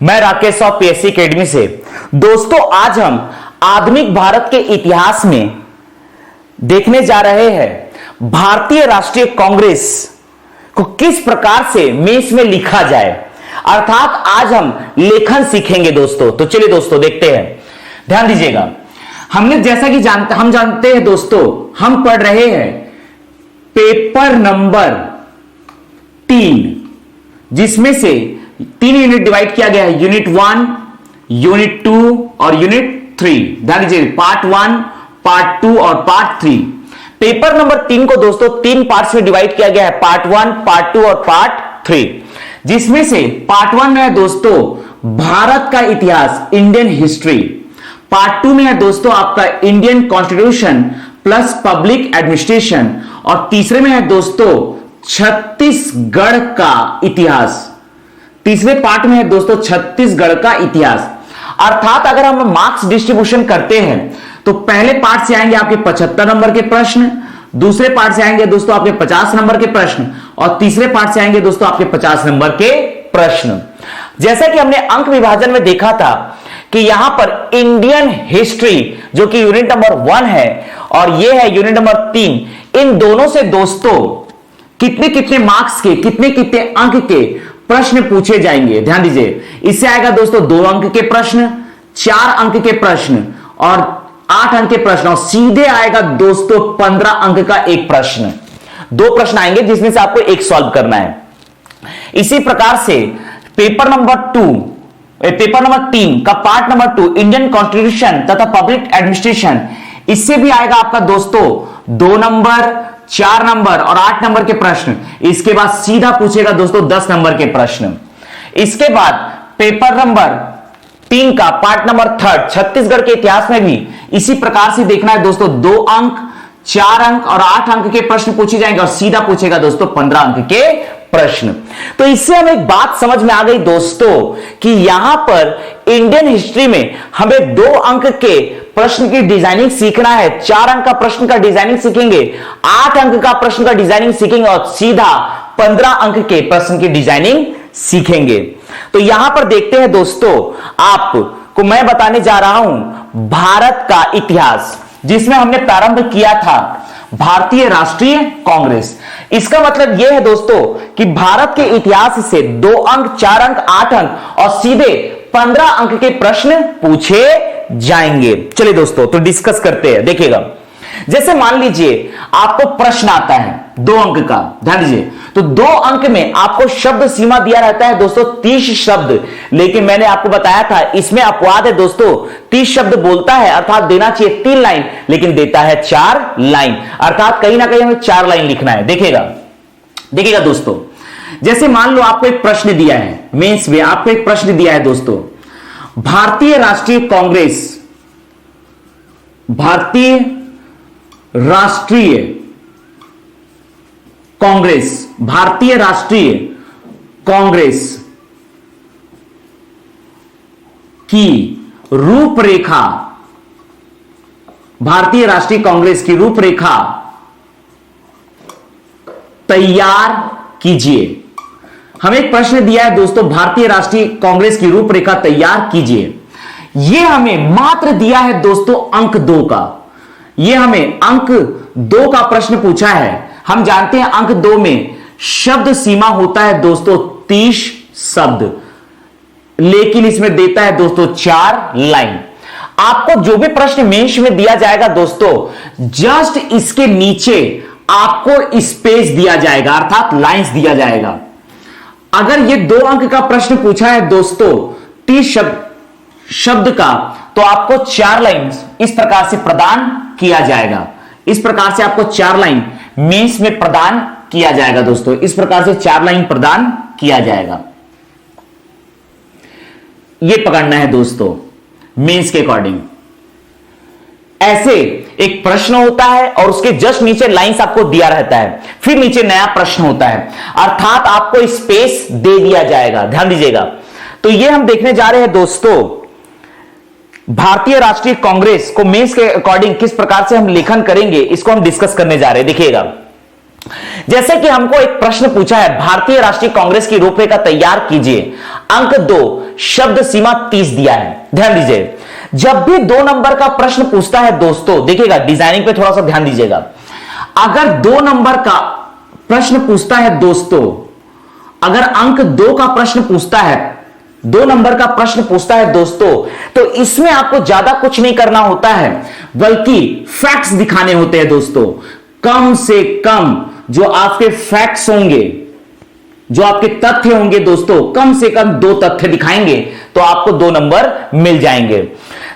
मैं Rakesh of PSC academy से। दोस्तों, आज हम आधुनिक भारत के इतिहास में देखने जा रहे हैं भारतीय राष्ट्रीय कांग्रेस को किस प्रकार से मेष में लिखा जाए, अर्थात आज हम लेखन सीखेंगे दोस्तों। तो चलिए दोस्तों देखते हैं, ध्यान दीजिएगा। हमने जैसा कि हम जानते हैं दोस्तों, हम पढ़ रहे हैं पेपर नंबर 3, जिसमें से 3 यूनिट डिवाइड किया गया है, यूनिट 1, यूनिट 2 और यूनिट 3। ध्यान दीजिए, पार्ट 1, पार्ट 2 और पार्ट 3। पेपर नंबर 3 को दोस्तों 3 पार्ट्स में डिवाइड किया गया है, पार्ट 1, पार्ट 2 और पार्ट 3, जिसमें से पार्ट 1 में है दोस्तों भारत का इतिहास, इंडियन हिस्ट्री। पार्ट 2 में है दोस्तों आपका Indian constitution plus public administration, और तीसरे में है दोस्तों छत्तीसगढ़ का इतिहास। तीसरे पार्ट में है दोस्तों छत्तीसगढ़ का इतिहास। अर्थात अगर हम मार्क्स डिस्ट्रीब्यूशन करते हैं तो पहले पार्ट से आएंगे आपके 75 नंबर के प्रश्न, दूसरे पार्ट से आएंगे दोस्तों आपके 50 नंबर के प्रश्न, और तीसरे पार्ट से आएंगे दोस्तों आपके 50 नंबर के प्रश्न। जैसा कि हमने अंक विभाजन में देखा था कि यहां पर इंडियन हिस्ट्री जो कि यूनिट नंबर 1 है और यह है यूनिट नंबर 3, इन दोनों से दोस्तों कितने कितने मार्क्स के, कितने कितने अंक के प्रश्न पूछे जाएंगे। ध्यान दीजिए, इससे आएगा दोस्तों 2 अंक के प्रश्न, 4 अंक के प्रश्न और 8 अंक के प्रश्न, और सीधे आएगा दोस्तों 15 अंक का एक प्रश्न। 2 प्रश्न आएंगे जिसमें से आपको एक सॉल्व करना है। इसी प्रकार से पेपर नंबर 3 का पार्ट नंबर 2 इंडियन कॉन्स्टिट्यूशन तथा पब्लिक एडमिनिस्ट्रेशन, इससे भी आएगा आपका दोस्तों 2 नंबर, 4 नंबर और 8 नंबर के प्रश्न। इसके बाद सीधा पूछेगा दोस्तों 10 नंबर के प्रश्न। इसके बाद पेपर नंबर 3 का पार्ट नंबर 3 छत्तीसगढ़ के इतिहास में भी इसी प्रकार से देखना है दोस्तों, 2 अंक, 4 अंक और 8 अंक के प्रश्न पूछे जाएंगे, और सीधा पूछेगा दोस्तों 15 अंक के प्रश्न। तो इससे हमें एक बात समझ में आ गई दोस्तों कि यहां पर इंडियन हिस्ट्री में हमें 2 अंक के प्रश्न की डिजाइनिंग सीखना है, 4 अंक का प्रश्न का डिजाइनिंग सीखेंगे, 8 अंक का प्रश्न का डिजाइनिंग सीखेंगे और सीधा 15 अंक के प्रश्न की डिजाइनिंग सीखेंगे। तो यहां पर देखते हैं दोस्तों, आपको मैं बताने जा रहा हूं भारत का इतिहास, जिसमें हमने प्रारंभ किया था भारतीय राष्ट्रीय कांग्रेस। इसका मतलब यह है दोस्तों कि भारत के इतिहास से 2 अंक, 4 अंक, 8 अंक और सीधे 15 अंक के प्रश्न पूछे जाएंगे। चलिए दोस्तों तो डिस्कस करते हैं। देखिएगा, जैसे मान लीजिए आपको प्रश्न आता है 2 अंक का, ध्यान दीजिए, तो 2 अंक में आपको शब्द सीमा दिया रहता है दोस्तों 30 शब्द, लेकिन मैंने आपको बताया था इसमें अपवाद है दोस्तों, 30 शब्द बोलता है अर्थात देना चाहिए 3 लाइन, लेकिन देता है 4 लाइन, अर्थात कहीं ना कहीं हमें 4 लाइन लिखना है। देखिएगा दोस्तों, जैसे मान लो आपको एक प्रश्न दिया है, मेंस में आपको एक प्रश्न दिया है दोस्तों, भारतीय राष्ट्रीय कांग्रेस, भारतीय राष्ट्रीय कांग्रेस की रूपरेखा, भारतीय राष्ट्रीय कांग्रेस की रूपरेखा तैयार कीजिए। हमें एक प्रश्न दिया है दोस्तों, भारतीय राष्ट्रीय कांग्रेस की रूपरेखा तैयार कीजिए। यह हमें मात्र दिया है दोस्तों अंक 2 का, यह हमें अंक 2 का प्रश्न पूछा है। हम जानते हैं अंक 2 में शब्द सीमा होता है दोस्तों 30 शब्द, लेकिन इसमें देता है दोस्तों 4 लाइन। आपको जो भी प्रश्न मेंस में दिया जाएगा दोस्तों, जस्ट इसके नीचे आपको स्पेस दिया जाएगा, अर्थात लाइंस दिया जाएगा। अगर ये 2 अंक का प्रश्न पूछा है दोस्तों 30 शब्द का, तो आपको 4 लाइन इस प्रकार से प्रदान किया जाएगा। इस प्रकार से आपको 4 लाइन मेंस में प्रदान किया जाएगा दोस्तों, इस प्रकार से 4 लाइन प्रदान किया जाएगा। यह पकड़ना है दोस्तों मेंस के अकॉर्डिंग। ऐसे एक प्रश्न होता है और उसके जस्ट नीचे लाइंस आपको दिया रहता है, फिर नीचे नया प्रश्न होता है, अर्थात आपको स्पेस दे दिया जाएगा। ध्यान दीजिएगा, तो यह हम देखने जा रहे हैं दोस्तों भारतीय राष्ट्रीय कांग्रेस को मेंस के अकॉर्डिंग किस प्रकार से हम लेखन करेंगे, इसको हम डिस्कस करने जा रहे हैं। देखिएगा, जैसे कि हमको एक प्रश्न पूछा है, भारतीय राष्ट्रीय कांग्रेस की रूपरेखा तैयार कीजिए। अंक 2 शब्द सीमा 30 दिया है। ध्यान दीजिए, जब भी 2 नंबर का प्रश्न पूछता है दोस्तों, देखिएगा डिजाइनिंग पे थोड़ा सा ध्यान दीजिएगा। अगर 2 नंबर का प्रश्न पूछता है दोस्तों, अगर अंक 2 का प्रश्न पूछता है, 2 नंबर का प्रश्न पूछता है दोस्तों, तो इसमें आपको ज्यादा कुछ नहीं करना होता है, बल्कि फैक्ट्स दिखाने होते हैं दोस्तों। कम से कम जो आपके फैक्ट्स होंगे, जो आपके तथ्य होंगे दोस्तों, कम से कम 2 तथ्य दिखाएंगे तो आपको 2 नंबर मिल जाएंगे।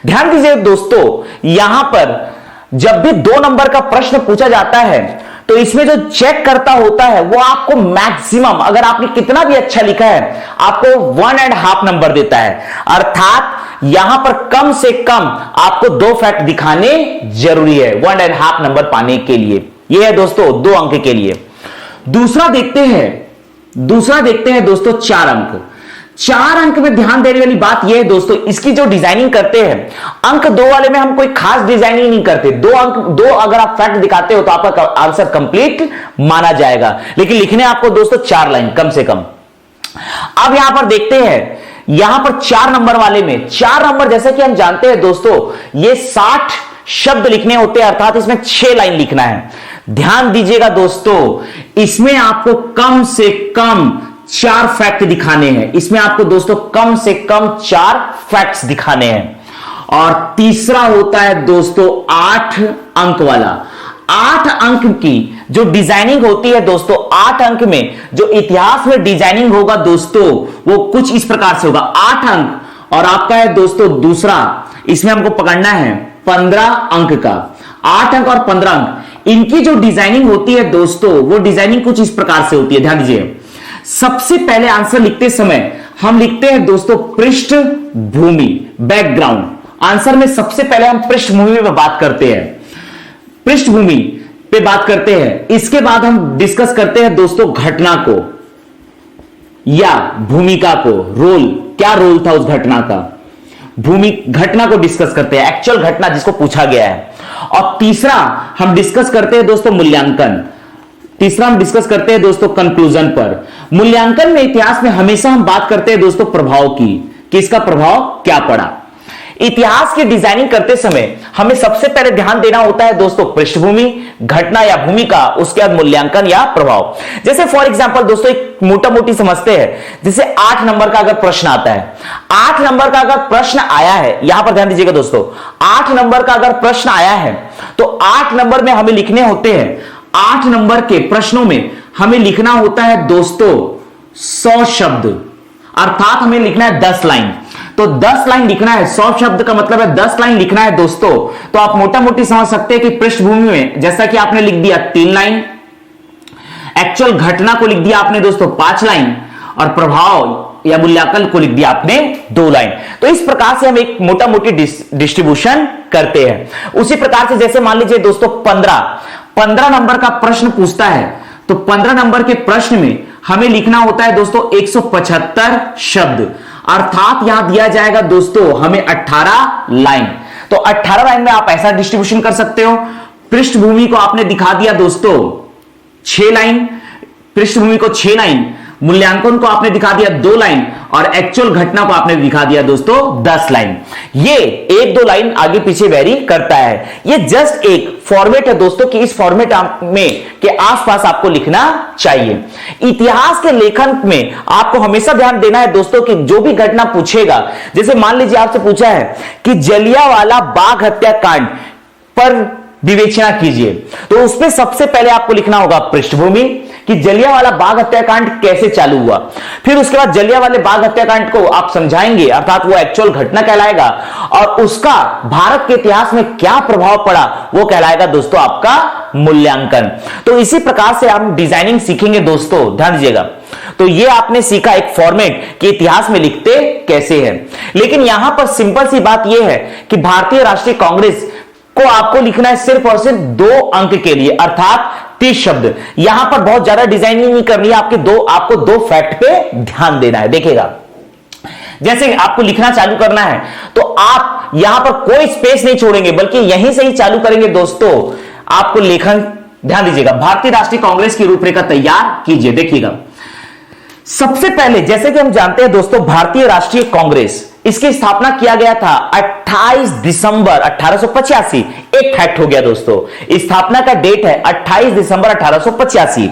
ध्यान दीजिए दोस्तों, यहां पर जब भी 2 नंबर का प्रश्न पूछा जाता है तो इसमें जो चेक करता होता है वो आपको मैक्सिमम, अगर आपने कितना भी अच्छा लिखा है, आपको 1.5 नंबर देता है। अर्थात यहां पर कम से कम आपको 2 फैक्ट दिखाने जरूरी है 1.5 नंबर पाने के लिए। यह है दोस्तों 2 अंक के लिए। दूसरा देखते हैं दोस्तों 4 अंक। 4 अंक में ध्यान देने वाली बात यह है दोस्तों, इसकी जो डिजाइनिंग करते हैं, अंक 2 वाले में हम कोई खास डिजाइनिंग नहीं करते। 2 अगर आप फैक्ट दिखाते हो तो आपका आंसर कंप्लीट माना जाएगा, लेकिन लिखने आपको दोस्तों 4 लाइन कम से कम। अब यहां पर देखते हैं, यहां पर 4 नंबर वाले में 4 नंबर, जैसे कि हम जानते हैं दोस्तों, ये 60 शब्द लिखने होते हैं, अर्थात इसमें 6 लाइन लिखना है। ध्यान दीजिएगा दोस्तों, इसमें आपको कम से कम 4 फैक्ट दिखाने हैं। इसमें आपको दोस्तों कम से कम 4 फैक्ट्स दिखाने हैं। और तीसरा होता है दोस्तों 8 अंक वाला। 8 अंक की जो डिजाइनिंग होती है दोस्तों, 8 अंक में जो इतिहास में डिजाइनिंग होगा दोस्तों, वो कुछ इस प्रकार से होगा। 8 अंक और आपका है दोस्तों दूसरा, इसमें हमको पकड़ना है 15 अंक का। 8 अंक और 15 अंक, इनकी जो डिजाइनिंग होती है दोस्तों, वो डिजाइनिंग कुछ इस प्रकार से होती है। ध्यान दीजिए, सबसे पहले आंसर लिखते समय हम लिखते हैं दोस्तों पृष्ठभूमि, बैकग्राउंड। आंसर में सबसे पहले हम पृष्ठभूमि पे बात करते हैं, पृष्ठभूमि पे बात करते हैं। इसके बाद हम डिस्कस करते हैं दोस्तों घटना को या भूमिका को, रोल, क्या रोल था उस घटना का, घटना को डिस्कस करते हैं, एक्चुअल घटना जिसको पूछा गया है। और तीसरा हम डिस्कस करते हैं दोस्तों मूल्यांकन। तीसरा हम डिस्कस करते हैं दोस्तों कंक्लूजन पर। मूल्यांकन में इतिहास में हमेशा हम बात करते हैं दोस्तों प्रभाव की, कि इसका प्रभाव क्या पड़ा। इतिहास की डिजाइनिंग करते समय हमें सबसे पहले ध्यान देना होता है दोस्तों पृष्ठभूमि, घटना या भूमिका, उसके बाद मूल्यांकन या प्रभाव। जैसे फॉर एग्जांपल दोस्तों एक मोटा मोटी समझते हैं, जैसे 8 नंबर का अगर प्रश्न आता है, 8 नंबर का अगर प्रश्न आया है, यहां पर ध्यान दीजिएगा दोस्तों, 8 नंबर का अगर प्रश्न आया है तो 8 नंबर में हमें लिखने होते हैं, 8 नंबर के प्रश्नों में हमें लिखना होता है दोस्तों 100 शब्द, अर्थात हमें लिखना है 10 लाइन। तो 10 लाइन लिखना है, 100 शब्द का मतलब है 10 लाइन लिखना है दोस्तों। तो आप मोटा मोटी समझ सकते हैं कि पृष्ठभूमि में जैसा कि आपने लिख दिया 3 लाइन, एक्चुअल घटना को लिख दिया आपने दोस्तों 5 लाइन, और प्रभाव या मूल्यांकन को लिख दिया आपने 2 लाइन। तो इस प्रकार से हम एक मोटा मोटी डिस्ट्रीब्यूशन करते हैं। उसी प्रकार से जैसे मान लीजिए दोस्तों 15 नंबर का प्रश्न पूछता है, तो 15 नंबर के प्रश्न में हमें लिखना होता है दोस्तों 175 शब्द, अर्थात यहां दिया जाएगा दोस्तों हमें 18 लाइन। तो 18 लाइन में आप ऐसा डिस्ट्रीब्यूशन कर सकते हो, पृष्ठभूमि को आपने दिखा दिया दोस्तों 6 लाइन, पृष्ठभूमि को 6 लाइन, मूल्यांकन को आपने दिखा दिया 2 लाइन, और एक्चुअल घटना को आपने दिखा दिया दोस्तों 10 लाइन। ये 1-2 लाइन आगे पीछे वेरी करता है। ये जस्ट एक फॉर्मेट है दोस्तों कि इस फॉर्मेट में के आसपास आपको लिखना चाहिए। इतिहास के लेखन में आपको हमेशा ध्यान देना है दोस्तों कि जो भी घटना पूछेगा, जैसे मान लीजिए आपसे पूछा है कि जलियांवाला बाग हत्याकांड पर विवेचना कीजिए, तो उसमें सबसे पहले आपको लिखना होगा पृष्ठभूमि कि जलियांवाला बाग हत्याकांड कैसे चालू हुआ। फिर उसके बाद जलियांवाले बाग हत्याकांड को आप समझाएंगे, अर्थात वो एक्चुअल घटना कहलाएगा, और उसका भारत के इतिहास में क्या प्रभाव पड़ा वो कहलाएगा दोस्तों आपका मूल्यांकन। तो इसी प्रकार से हम डिजाइनिंग सीखेंगे दोस्तों, ध्यान दीजिएगा। तो ये आपने सीखा एक फॉर्मेट कि इतिहास में लिखते कैसे हैं। लेकिन यहां पर सिंपल सी बात यह है कि भारतीय राष्ट्रीय कांग्रेस को आपको लिखना है सिर्फ और सिर्फ 2 अंक के लिए, अर्थात 30 शब्द। यहां पर बहुत ज्यादा डिजाइनिंग नहीं करनी है, आपको 2 फैक्ट पे ध्यान देना है। देखिएगा, जैसे आपको लिखना चालू करना है तो आप यहां पर कोई स्पेस नहीं छोड़ेंगे, बल्कि यहीं से ही चालू करेंगे दोस्तों आपको लेखन। ध्यान दीजिएगा, भारतीय राष्ट्रीय कांग्रेस की रूपरेखा तैयार कीजिए। देखिएगा, सबसे पहले जैसे कि हम जानते हैं दोस्तों, भारतीय राष्ट्रीय कांग्रेस, इसकी स्थापना किया गया था 28 दिसंबर 1885। एक फैक्ट हो गया दोस्तों, स्थापना का डेट है 28 दिसंबर 1885।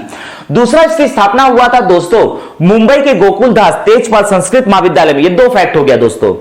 दूसरा, इसकी स्थापना हुआ था दोस्तों मुंबई के गोकुलदास तेजपाल संस्कृत महाविद्यालय में। ये दो फैक्ट हो गया दोस्तों।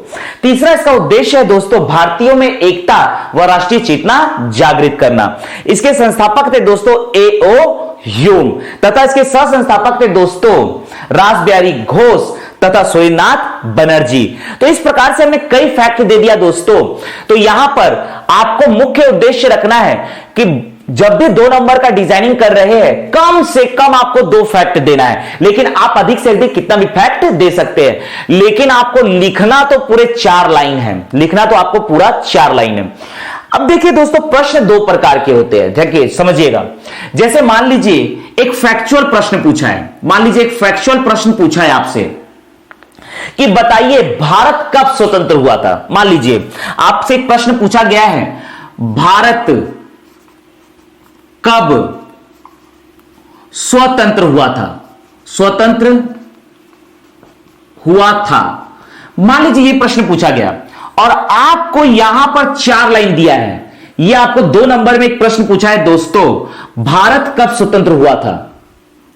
तीसरा, इसका उद्देश्य है दोस्तों भारतीयों में एकता व राष्ट्रीय चेतना जागृत करना। इसके संस्थापक थे दोस्तों A.O. ह्यूम तथा इसके सह संस्थापक थे दोस्तों रासबिहारी घोष तथा सूर्यनाथ बनर्जी। तो इस प्रकार से हमने कई फैक्ट दे दिया दोस्तों। तो यहां पर आपको मुख्य उद्देश्य रखना है कि जब भी 2 नंबर का डिजाइनिंग कर रहे हैं, कम से कम आपको 2 फैक्ट देना है। लेकिन आप अधिक से अधिक कितना भी फैक्ट दे सकते हैं, लेकिन आपको लिखना तो पूरे 4 लाइन है। लिखना तो आपको पूरा 4 लाइन है। अब देखिए दोस्तों, प्रश्न 2 प्रकार के होते हैं, देखिए समझिएगा। जैसे मान लीजिए एक फैक्चुअल प्रश्न पूछा है, मान लीजिए एक फैक्चुअल प्रश्न पूछा है आपसे कि बताइए भारत कब स्वतंत्र हुआ था। मान लीजिए आपसे एक प्रश्न पूछा गया है, भारत कब स्वतंत्र हुआ था, स्वतंत्र हुआ था। मान लीजिए ये प्रश्न पूछा गया और आपको यहां पर 4 लाइन दिया है। यह आपको 2 नंबर में एक प्रश्न पूछा है दोस्तों, भारत कब स्वतंत्र हुआ था,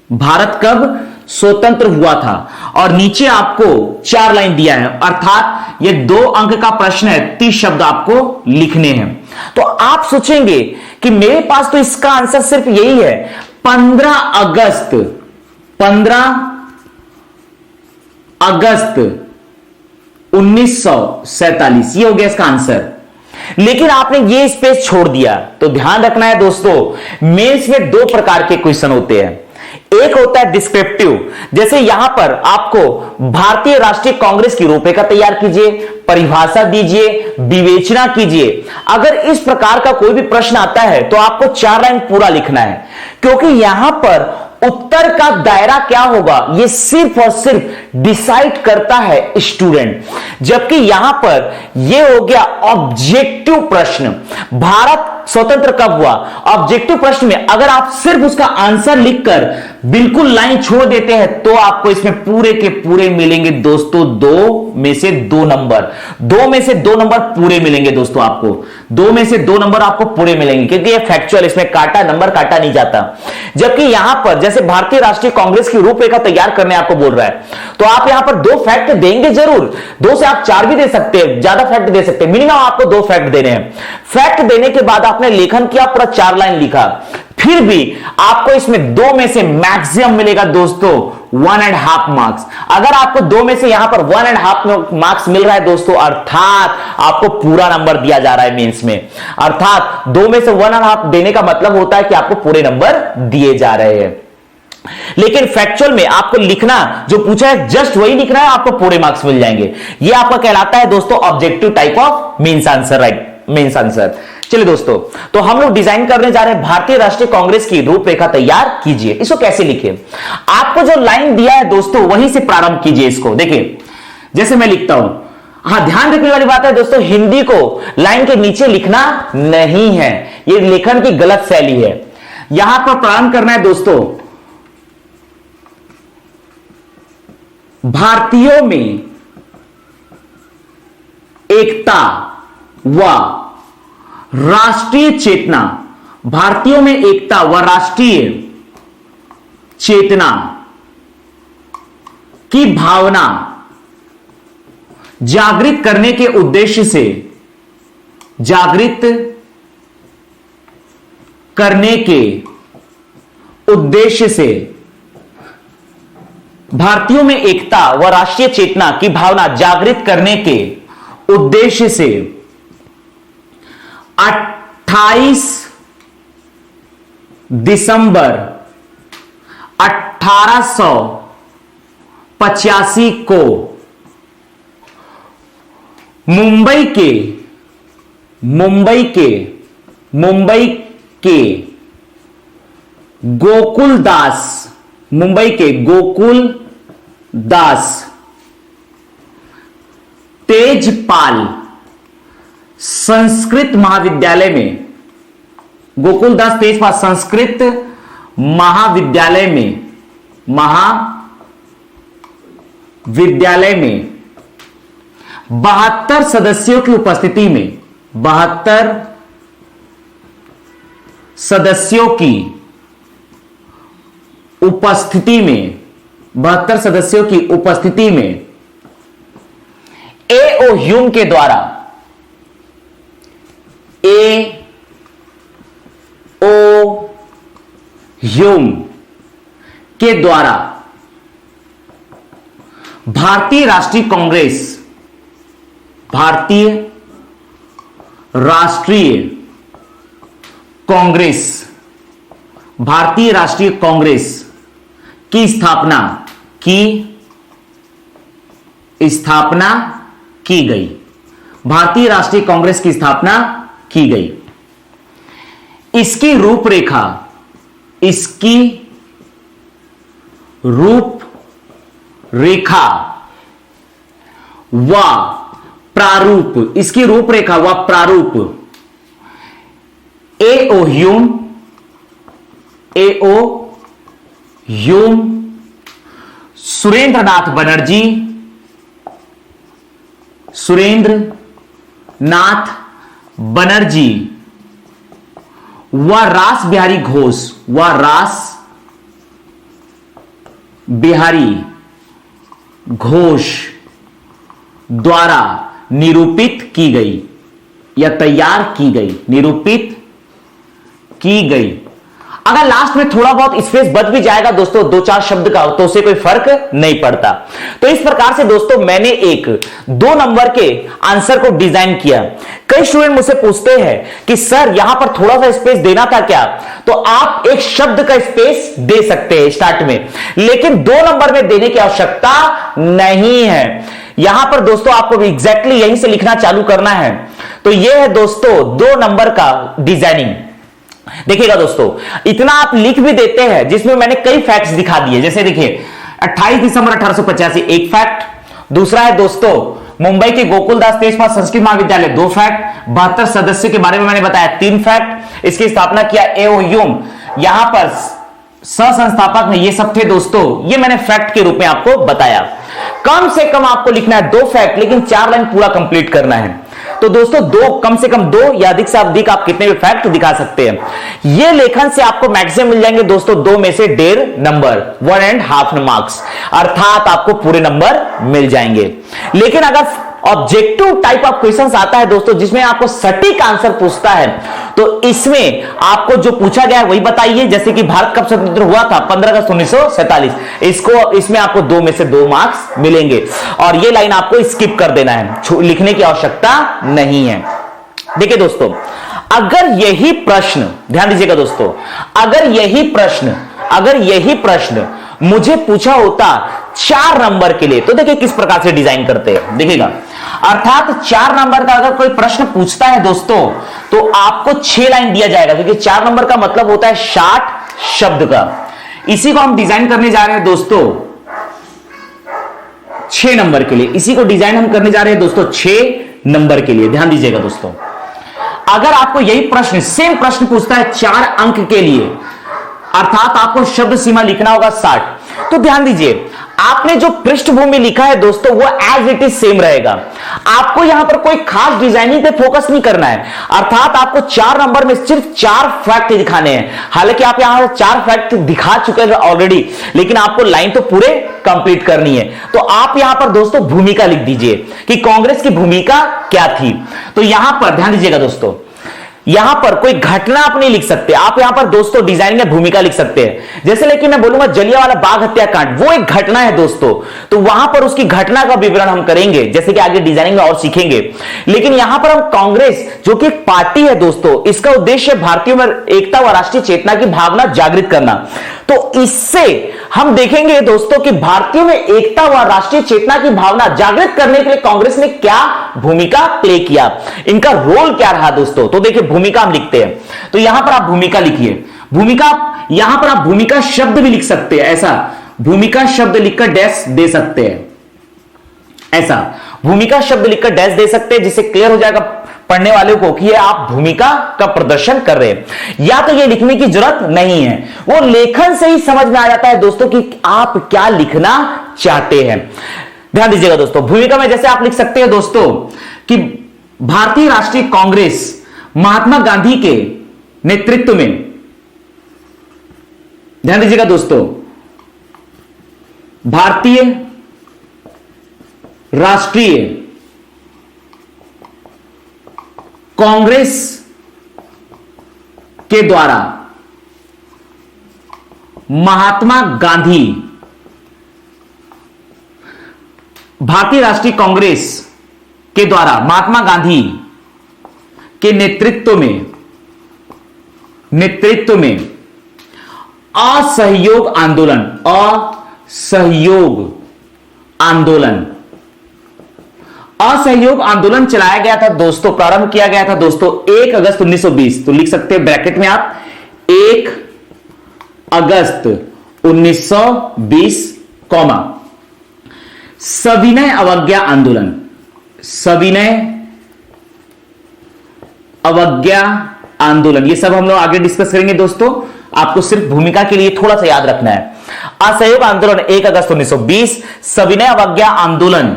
भारत कब स्वतंत्र हुआ था, और नीचे आपको 4 लाइन दिया है। अर्थात यह 2 अंक का प्रश्न है, 30 शब्द आपको लिखने हैं। तो आप सोचेंगे कि मेरे पास तो इसका आंसर सिर्फ यही है, 15 अगस्त 1947, ये हो गया इसका आंसर। लेकिन आपने ये स्पेस छोड़ दिया। तो ध्यान रखना है दोस्तों, मेंस में 2 प्रकार के क्वेश्चन होते हैं। एक होता है डिस्क्रिप्टिव, जैसे यहां पर आपको भारतीय राष्ट्रीय कांग्रेस की रूपरेखा तैयार कीजिए, परिभाषा दीजिए, विवेचना कीजिए। अगर इस प्रकार का कोई भी प्रश्न आता है तो आपको 4 लाइन पूरा लिखना है, क्योंकि यहां पर उत्तर का दायरा क्या होगा यह सिर्फ और सिर्फ डिसाइड करता है स्टूडेंट। जबकि यहां पर यह हो गया ऑब्जेक्टिव प्रश्न, भारत स्वतंत्र कब हुआ। ऑब्जेक्टिव प्रश्न में अगर आप सिर्फ उसका आंसर लिखकर बिल्कुल लाइन छोड़ देते हैं तो आपको इसमें पूरे के पूरे मिलेंगे दोस्तों 2 में से 2 नंबर। 2 में से 2 नंबर पूरे मिलेंगे दोस्तों, आपको 2 में से 2 नंबर आपको पूरे मिलेंगे, क्योंकि ये फैक्चुअल, इसमें काटा नंबर काटा नहीं जाता। जबकि यहां पर जैसे भारतीय राष्ट्रीय कांग्रेस की रूपरेखा तैयार करने आपको बोल रहा है, तो आप यहां पर 2 फैक्ट देंगे जरूर। 2 से आप 4 भी दे सकते हैं, ज्यादा फैक्ट दे सकते हैं, मिनिमम आपको 2 फैक्ट देने हैं। फैक्ट देने के बाद आपने लेखन किया, पूरा 4 लाइन लिखा, फिर भी आपको इसमें 2 में से मैक्सिमम मिलेगा दोस्तों 1.5 मार्क्स। अगर आपको 2 में से यहां पर 1.5 मार्क्स मिल रहा है दोस्तों, अर्थात आपको पूरा नंबर दिया जा रहा है मेंस में। अर्थात 2 में से 1.5 देने का मतलब होता है कि आपको पूरे नंबर दिए जा रहे हैं। लेकिन फैक्चुअल में आपको लिखना जो पूछा है जस्ट वही लिखना है, आपको पूरे मार्क्स मिल जाएंगे। यह आपका कहलाता है दोस्तों objective type of mains answer, right, mains answer. चलिए दोस्तों, तो हम लोग डिजाइन करने जा रहे हैं भारतीय राष्ट्रीय कांग्रेस की रूपरेखा तैयार कीजिए। इसको कैसे लिखें, आपको जो लाइन दिया है दोस्तों वहीं से प्रारंभ कीजिए। इसको देखिए, जैसे मैं लिखता हूं, हाँ ध्यान रखने वाली बात है दोस्तों, हिंदी को लाइन के नीचे लिखना नहीं है, यह लेखन की गलत शैली है। यहां पर प्रारंभ करना है दोस्तों, भारतीयों में एकता व राष्ट्रीय चेतना, भारतीयों में एकता व राष्ट्रीय चेतना की भावना जागृत करने के उद्देश्य से, जागृत करने के उद्देश्य से, भारतीयों में एकता व राष्ट्रीय चेतना की भावना जागृत करने के उद्देश्य से 28 दिसंबर 1885 को मुंबई के गोकुलदास तेजपाल संस्कृत महाविद्यालय में, गोकुलदास तेजपाल संस्कृत महाविद्यालय में विद्यालय में 72 सदस्यों की उपस्थिति में 72 सदस्यों की उपस्थिति में 72 सदस्यों की उपस्थिति में ए.ओ. ह्यूम के द्वारा ए.ओ. ह्यूम के द्वारा भारतीय राष्ट्रीय कांग्रेस की स्थापना की गई। भारतीय राष्ट्रीय कांग्रेस की स्थापना की गई। इसकी रूपरेखा व प्रारूप ए.ओ. ह्यूम सुरेंद्रनाथ बनर्जी व रास बिहारी घोष द्वारा निरूपित की गई या तैयार की गई। अगर लास्ट में थोड़ा बहुत स्पेस बच भी जाएगा दोस्तों 2-4 शब्द का, तो उसे कोई फर्क नहीं पड़ता। तो इस प्रकार से दोस्तों मैंने एक 2 नंबर के आंसर को डिजाइन किया। कई स्टूडेंट मुझसे पूछते हैं कि सर यहां पर थोड़ा सा स्पेस देना था क्या? तो आप एक शब्द का स्पेस दे सकते हैं स्टार्ट में, लेकिन 2 नंबर में देने की आवश्यकता नहीं है। यहां पर दोस्तों आपको एग्जैक्टली यहीं से लिखना चालू करना है। तो यह है दोस्तों 2 नंबर का डिजाइनिंग। देखिएगा दोस्तों, इतना आप लिख भी देते हैं जिसमें मैंने कई फैक्ट्स दिखा दिए। जैसे देखिए 28 दिसंबर 1885 एक फैक्ट, दूसरा है दोस्तों मुंबई के गोकुलदास तेजपाल संस्कृत महाविद्यालय 2 फैक्ट, 72 सदस्यों के बारे में मैंने बताया 3 फैक्ट, इसकी स्थापना किया ए.ओ. ह्यूम, यहां पर सह संस्थापक में ये सब थे दोस्तों। ये मैंने फैक्ट के रूप में आपको बताया। कम से कम आपको लिखना है 2 फैक्ट, लेकिन 4 लाइन पूरा कंप्लीट करना है। तो दोस्तों 2 कम से कम 2 या अधिक से अधिक आप कितने भी फैक्ट दिखा सकते हैं। ये लेखन से आपको मैक्सिमम मिल जाएंगे दोस्तों 2 में से 1.5 नंबर, 1.5 मार्क्स, अर्थात आपको पूरे नंबर मिल जाएंगे। लेकिन अगर ऑब्जेक्टिव टाइप ऑफ क्वेश्चंस आता है दोस्तों जिसमें आपको सटीक आंसर पूछता है, तो इसमें आपको जो पूछा गया है वही बताइए। जैसे कि भारत कब स्वतंत्र हुआ था? 15 अगस्त 1947। इसमें आपको 2 में से 2 मार्क्स मिलेंगे और ये लाइन आपको स्किप कर देना है, लिखने की आवश्यकता नहीं है। देखिए दोस्तों, अगर यही प्रश्न, ध्यान दीजिएगा दोस्तों, अगर यही प्रश्न मुझे पूछा होता 4 नंबर के लिए, तो देखिए किस प्रकार से डिजाइन करते हैं। देखिएगा, अर्थात 4 नंबर का अगर कोई प्रश्न पूछता है दोस्तों तो आपको 6 लाइन दिया जाएगा, क्योंकि 4 नंबर का मतलब होता है 60 शब्द का। इसी को हम डिजाइन करने जा रहे हैं दोस्तों 6 नंबर के लिए। इसी को डिजाइन हम करने जा रहे हैं दोस्तों 6 नंबर के लिए। ध्यान दीजिएगा दोस्तों, अगर आपको यही प्रश्न, सेम प्रश्न पूछता है 4 अंक के लिए, अर्थात आपको शब्द सीमा लिखना होगा 60, तो ध्यान दीजिए आपने जो पृष्ठभूमि लिखा है दोस्तों वो एज इट इज सेम रहेगा। आपको यहां पर कोई खास डिजाइनिंग पे फोकस नहीं करना है, अर्थात आपको 4 नंबर में सिर्फ 4 फैक्ट दिखाने हैं। हालांकि आप यहां 4 फैक्ट दिखा चुके हैं ऑलरेडी, लेकिन आपको लाइन तो पूरे कंप्लीट करनी है। तो आप यहां पर दोस्तों भूमिका लिख दीजिए कि कांग्रेस की भूमिका क्या थी। तो यहां पर ध्यान दीजिएगा दोस्तों, यहां पर कोई घटना आप नहीं लिख सकते, आप यहां पर दोस्तों डिजाइन में भूमिका लिख सकते हैं। जैसे लेकिन मैं बोलूंगा जलियांवाला बाग हत्याकांड, वो एक घटना है दोस्तों, तो वहां पर उसकी घटना का विवरण हम करेंगे, जैसे कि आगे डिजाइनिंग में और सीखेंगे। लेकिन यहां पर हम कांग्रेस जो कि एक पार्टी है दोस्तों, इसका उद्देश्य भारतीयों में एकता व राष्ट्रीय चेतना की भावना जागृत करना। तो इससे हम देखेंगे दोस्तों कि भारतीयों में एकता व राष्ट्रीय चेतना की भावना जागृत करने के लिए कांग्रेस ने क्या भूमिका प्ले किया, इनका रोल क्या रहा दोस्तों। तो देखिए भूमिका हम लिखते हैं, तो यहां पर आप भूमिका लिखिए। भूमिका, यहां पर आप भूमिका शब्द भी लिख सकते हैं, ऐसा भूमिका शब्द लिखकर डैश दे सकते हैं, ऐसा भूमिका शब्द लिखकर डैश दे सकते हैं, जिससे क्लियर हो जाएगा पढ़ने वाले को कि ये आप भूमिका का प्रदर्शन कर रहे हैं। या तो ये लिखने की जरूरत नहीं है, वो लेखन से ही समझ में आ जाता है दोस्तों कि आप क्या लिखना चाहते हैं। ध्यान दीजिएगा दोस्तों, भूमिका में जैसे आप लिख सकते हैं दोस्तों कि भारतीय राष्ट्रीय कांग्रेस महात्मा गांधी के नेतृत्व में, ध्यान दीजिएगा दोस्तों, भारतीय राष्ट्रीय कांग्रेस के द्वारा महात्मा गांधी, भारतीय राष्ट्रीय कांग्रेस के द्वारा महात्मा गांधी के नेतृत्व में असहयोग आंदोलन, असहयोग आंदोलन चलाया गया था दोस्तों, प्रारंभ किया गया था दोस्तों 1 अगस्त 1920। तो लिख सकते हैं ब्रैकेट में आप 1 अगस्त 1920, सविनय अवज्ञा आंदोलन, सविनय अवज्ञा आंदोलन, ये सब हम लोग आगे डिस्कस करेंगे दोस्तों, आपको सिर्फ भूमिका के लिए थोड़ा सा याद रखना है। असहयोग आंदोलन 1 अगस्त 1920, सविनय अवज्ञा आंदोलन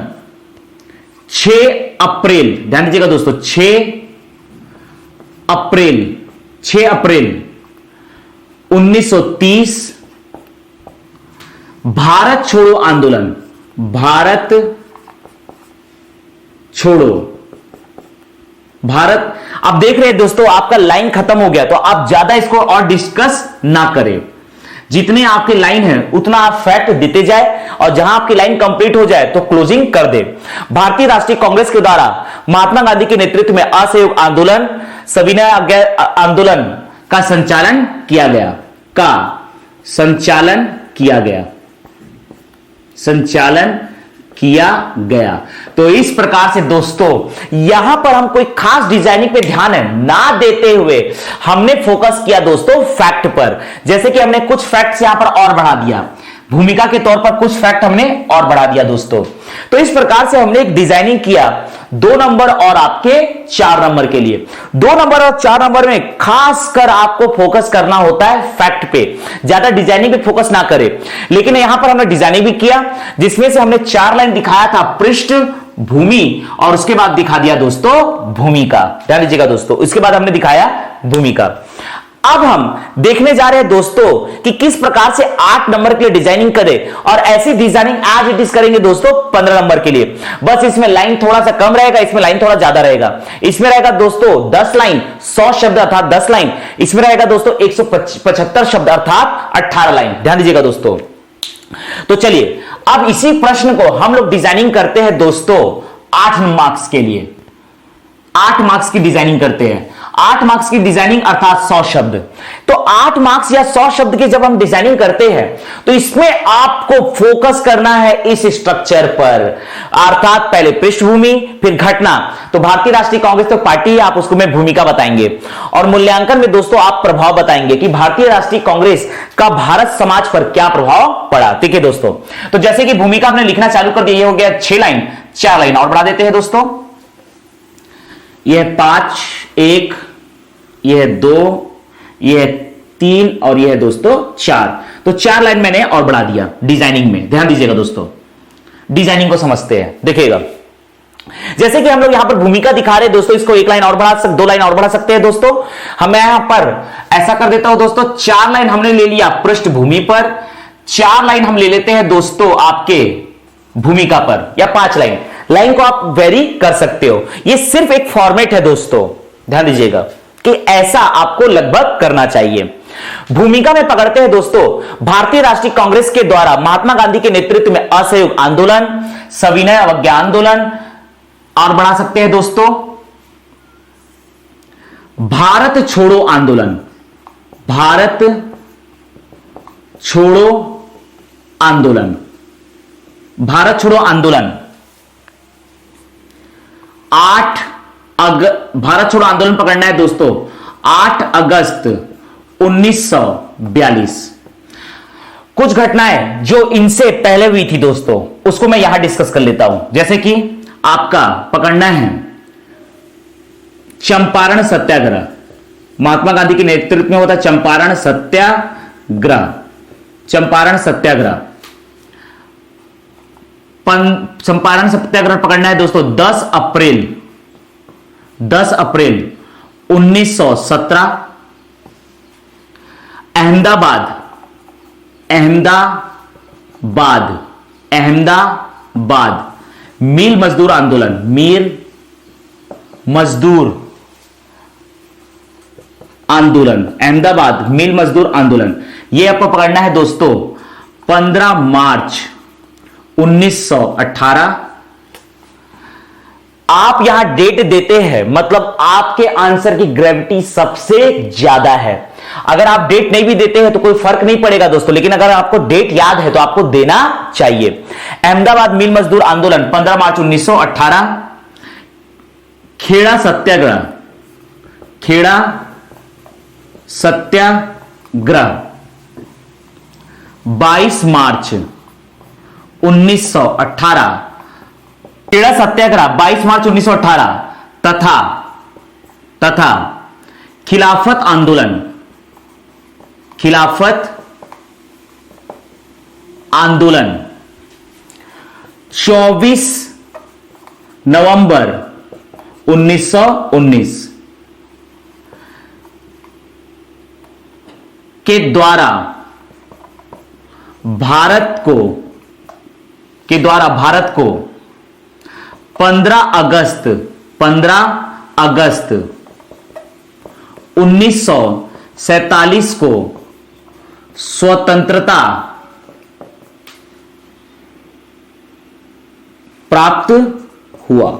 6 अप्रैल, ध्यान दीजिएगा दोस्तों, 6 अप्रैल 1930, भारत छोड़ो आंदोलन, भारत छोड़ो भारत। आप देख रहे हैं दोस्तों आपका लाइन खत्म हो गया, तो आप ज्यादा इसको और डिस्कस ना करें, जितने आपकी लाइन है उतना आप फैक्ट देते जाए, और जहां आपकी लाइन कंप्लीट हो जाए तो क्लोजिंग कर दे। भारतीय राष्ट्रीय कांग्रेस के द्वारा महात्मा गांधी के नेतृत्व में असहयोग आंदोलन, सविनय अवज्ञा आंदोलन का संचालन किया गया। तो इस प्रकार से दोस्तों यहां पर हम कोई खास डिजाइनिंग पे ध्यान है ना देते हुए हमने फोकस किया दोस्तों फैक्ट पर। जैसे कि हमने कुछ फैक्ट्स यहां पर और बढ़ा दिया, भूमिका के तौर पर कुछ फैक्ट हमने और बढ़ा दिया दोस्तों। तो इस प्रकार से हमने एक डिजाइनिंग किया 2 नंबर और आपके 4 नंबर के लिए। 2 नंबर और 4 नंबर में खासकर आपको फोकस करना होता है फैक्ट पे, ज्यादा डिजाइनिंग पे फोकस ना करें। लेकिन यहां पर हमने डिजाइनिंग भी किया, जिसमें से हमने 4 लाइन दिखाया था पृष्ठ भूमि, और उसके बाद दिखा दिया दोस्तों भूमिका। ध्यान दीजिएगा दोस्तों, उसके बाद हमने दिखाया भूमिका। अब हम देखने जा रहे हैं दोस्तों कि किस प्रकार से 8 नंबर के लिए डिजाइनिंग करें, और ऐसी डिजाइनिंग आज इट इज करेंगे दोस्तों 15 नंबर के लिए। बस इसमें लाइन थोड़ा सा कम रहेगा, इसमें लाइन थोड़ा ज्यादा रहेगा। इसमें रहेगा दोस्तों 10 लाइन 100 शब्द अर्थात 10 लाइन, इसमें रहेगा दोस्तों 175 शब्द अर्थात 18 लाइन। ध्यान दीजिएगा दोस्तों। तो चलिए अब इसी प्रश्न को हम लोग डिजाइनिंग करते हैं दोस्तों 8 मार्क्स के लिए। 8 मार्क्स की डिजाइनिंग करते हैं, 8 मार्क्स की डिजाइनिंग अर्थात 100 शब्द। तो 8 मार्क्स या 100 शब्द की जब हम डिजाइनिंग करते हैं तो इसमें आपको फोकस करना है इस स्ट्रक्चर पर, अर्थात पहले पृष्ठभूमि फिर घटना। तो भारतीय राष्ट्रीय कांग्रेस तो पार्टी है, आप उसको मैं भूमिका बताएंगे, और मूल्यांकन में दोस्तों आप प्रभाव बताएंगे कि भारतीय राष्ट्रीय कांग्रेस का भारत समाज पर क्या प्रभाव पड़ा। ठीक है दोस्तों। तो जैसे कि भूमिका आपने लिखना चालू कर दिया, ये हो गया 6 लाइन, 4 लाइन और बढ़ा देते हैं दोस्तों। यह 5, 1, यह 2, यह 3 और यह दोस्तों 4। तो 4 लाइन मैंने और बढ़ा दिया डिजाइनिंग में। ध्यान दीजिएगा दोस्तों, डिजाइनिंग को समझते हैं। देखिएगा जैसे कि हम लोग यहां पर भूमिका दिखा रहे हैं दोस्तों, इसको 1 लाइन और बढ़ा सकते, 2 लाइन और बढ़ा सकते हैं दोस्तों। हम यहां पर ऐसा कर देता हूं दोस्तों, 4 लाइन हमने ले लिया पृष्ठभूमि पर, 4 लाइन हम ले लेते हैं दोस्तों आपके भूमिका पर, या 5 लाइन। लाइन को आप वेरी कर सकते हो, ये सिर्फ एक फॉर्मेट है दोस्तों। ध्यान दीजिएगा कि ऐसा आपको लगभग करना चाहिए। भूमिका में पकड़ते हैं दोस्तों, भारतीय राष्ट्रीय कांग्रेस के द्वारा महात्मा गांधी के नेतृत्व में असहयोग आंदोलन, सविनय अवज्ञा आंदोलन, और बढ़ा सकते हैं दोस्तों भारत छोड़ो आंदोलन, भारत छोड़ो आंदोलन, भारत छोड़ो आंदोलन। भारत छोड़ो आंदोलन पकड़ना है दोस्तों 8 अगस्त 1942। कुछ घटनाएं जो इनसे पहले हुई थी दोस्तों, उसको मैं यहां डिस्कस कर लेता हूं। जैसे कि आपका पकड़ना है चंपारण सत्याग्रह, महात्मा गांधी के नेतृत्व में होता चंपारण सत्याग्रह, चंपारण सत्याग्रह। चंपारण सत्याग्रह पकड़ना है दोस्तों 10 अप्रैल 1917 अहमदाबाद मील मजदूर आंदोलन, अहमदाबाद मील मजदूर आंदोलन, यह आपको पकड़ना है दोस्तों 15 मार्च 1918। आप यहां डेट देते हैं मतलब आपके आंसर की ग्रेविटी सबसे ज्यादा है। अगर आप डेट नहीं भी देते हैं तो कोई फर्क नहीं पड़ेगा दोस्तों, लेकिन अगर आपको डेट याद है तो आपको देना चाहिए। अहमदाबाद मिल मजदूर आंदोलन 15 मार्च 1918, खेड़ा सत्याग्रह 22 मार्च 1918, खेड़ा सत्याग्रह 22 मार्च 1918 तथा खिलाफत आंदोलन 24 नवंबर 1919 के द्वारा भारत को 15 अगस्त 1947 को स्वतंत्रता प्राप्त हुआ।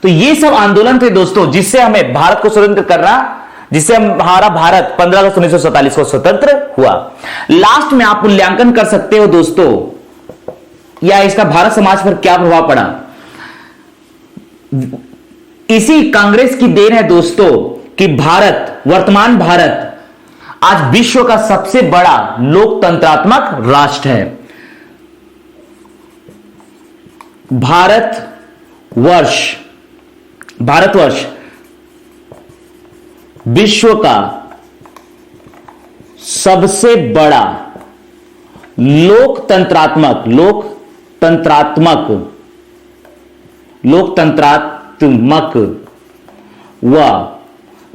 तो ये सब आंदोलन थे दोस्तों जिससे हमें भारत को स्वतंत्र करना, जिससे हमारा भारत 15 अगस्त 1947 को स्वतंत्र हुआ। लास्ट में आप मूल्यांकन कर सकते हो दोस्तों, या इसका भारत समाज पर क्या प्रभाव पड़ा। इसी कांग्रेस की देन है दोस्तों कि वर्तमान भारत आज विश्व का सबसे बड़ा लोकतंत्रात्मक राष्ट्र है। भारतवर्ष विश्व का सबसे बड़ा लोकतंत्रात्मक व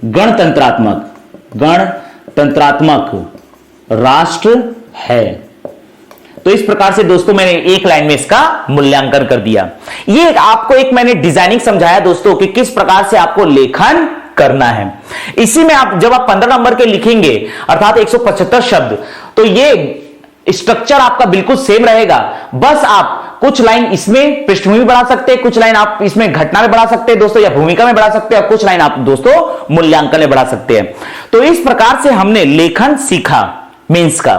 गणतंत्रात्मक राष्ट्र है। तो इस प्रकार से दोस्तों मैंने एक लाइन में इसका मूल्यांकन कर दिया। ये आपको एक मैंने डिजाइनिंग समझाया दोस्तों कि किस प्रकार से आपको लेखन करना है। इसी में जब आप 15 नंबर के लिखेंगे अर्थात 175 शब्द, तो ये स्ट्रक्चर आपका बिल्कुल सेम रहेगा। बस आप कुछ लाइन इसमें पृष्ठभूमि बढ़ा सकते हैं, कुछ लाइन आप इसमें घटना में बढ़ा सकते हैं दोस्तों, या भूमिका में बढ़ा सकते हैं, और कुछ लाइन आप दोस्तों मूल्यांकन में बढ़ा सकते हैं। तो इस प्रकार से हमने लेखन सीखा मेंस का।